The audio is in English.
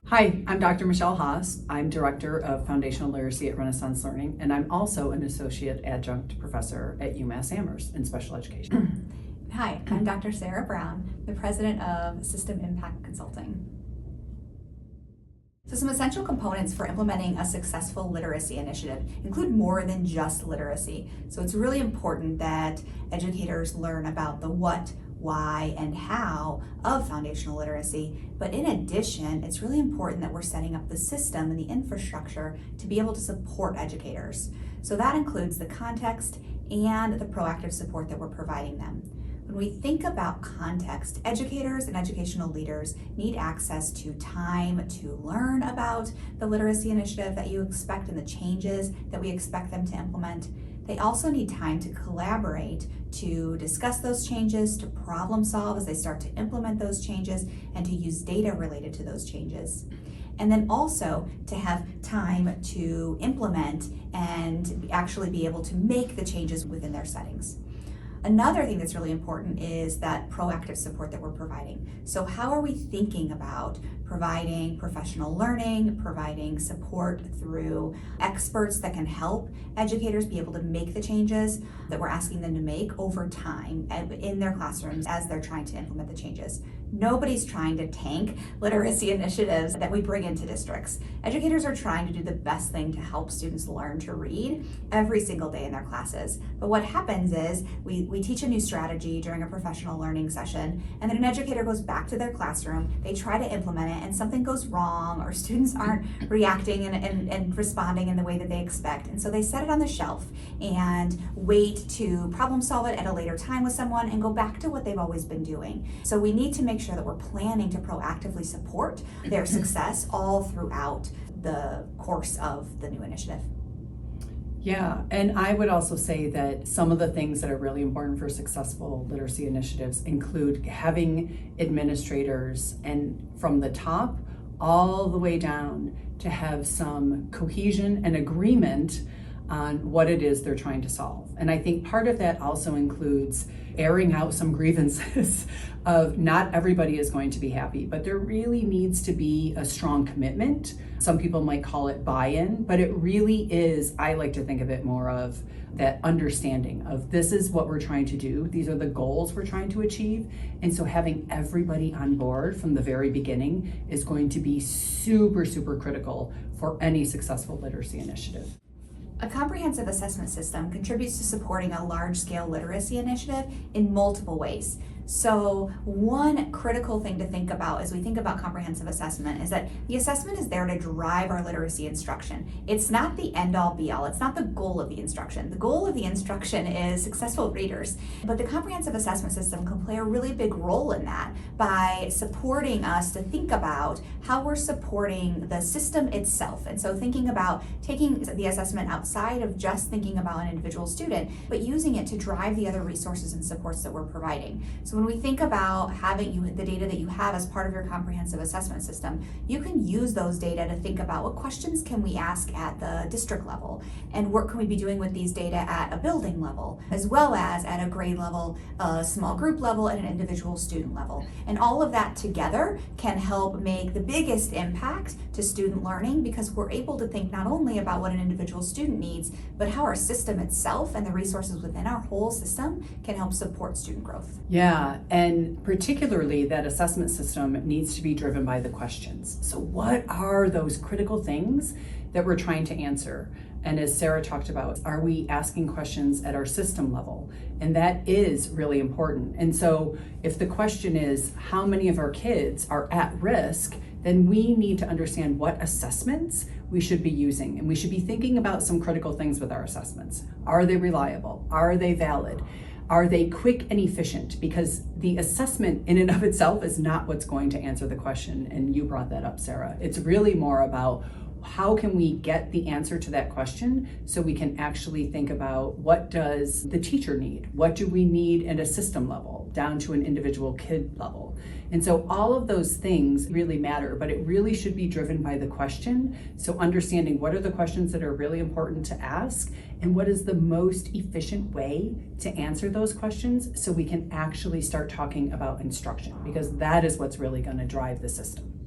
Hi, I'm Dr. Michelle Hosp. I'm Director of Foundational Literacy at Renaissance Learning, and I'm also an Associate Adjunct Professor at UMass Amherst in Special Education. Hi, I'm Dr. Sara Brown, the President of System Impact Consulting. So some essential components for implementing a successful literacy initiative include more than just literacy. So it's really important that educators learn about the what, why, and how of foundational literacy. But in addition, it's really important that we're setting up the system and the infrastructure to be able to support educators. So that includes the context and the proactive support that we're providing them. When we think about context, educators and educational leaders need access to time to learn about the literacy initiative that you expect and the changes that we expect them to implement. They also need time to collaborate, to discuss those changes, to problem solve as they start to implement those changes, and to use data related to those changes. And then also to have time to implement and actually be able to make the changes within their settings. Another thing that's really important is that proactive support that we're providing. So how are we thinking about providing professional learning, providing support through experts that can help educators be able to make the changes that we're asking them to make over time in their classrooms as they're trying to implement the changes. Nobody's trying to tank literacy initiatives that we bring into districts. Educators are trying to do the best thing to help students learn to read every single day in their classes. But what happens is we teach a new strategy during a professional learning session, and then an educator goes back to their classroom, they try to implement it, and something goes wrong, or students aren't reacting and responding in the way that they expect. And so they set it on the shelf and wait to problem solve it at a later time with someone and go back to what they've always been doing. So we need to make sure that we're planning to proactively support their success all throughout the course of the new initiative. Yeah, and I would also say that some of the things that are really important for successful literacy initiatives include having administrators and from the top all the way down to have some cohesion and agreement on what it is they're trying to solve. And I think part of that also includes airing out some grievances of not everybody is going to be happy, but there really needs to be a strong commitment. Some people might call it buy-in, but it really is, I like to think of it more of that understanding of this is what we're trying to do. These are the goals we're trying to achieve. And so having everybody on board from the very beginning is going to be super, super critical for any successful literacy initiative. A comprehensive assessment system contributes to supporting a large-scale literacy initiative in multiple ways. So one critical thing to think about as we think about comprehensive assessment is that the assessment is there to drive our literacy instruction. It's not the end-all be-all. It's not the goal of the instruction. The goal of the instruction is successful readers, but the comprehensive assessment system can play a really big role in that by supporting us to think about how we're supporting the system itself. And so thinking about taking the assessment outside of just thinking about an individual student, but using it to drive the other resources and supports that we're providing. So when we think about having the data that you have as part of your comprehensive assessment system, you can use those data to think about what questions can we ask at the district level, and what can we be doing with these data at a building level, as well as at a grade level, a small group level, and an individual student level. And all of that together can help make the biggest impact to student learning, because we're able to think not only about what an individual student needs, but how our system itself and the resources within our whole system can help support student growth. Yeah, and particularly that assessment system needs to be driven by the questions. So what are those critical things that we're trying to answer? And as Sara talked about, are we asking questions at our system level? And that is really important. And so if the question is, how many of our kids are at risk, then we need to understand what assessments we should be using. And we should be thinking about some critical things with our assessments. Are they reliable? Are they valid? Are they quick and efficient? Because the assessment in and of itself is not what's going to answer the question. And you brought that up, Sara. It's really more about how can we get the answer to that question so we can actually think about what does the teacher need? What do we need at a system level, down to an individual kid level? And so all of those things really matter, but it really should be driven by the question. So understanding what are the questions that are really important to ask and what is the most efficient way to answer those questions so we can actually start talking about instruction, because that is what's really going to drive the system.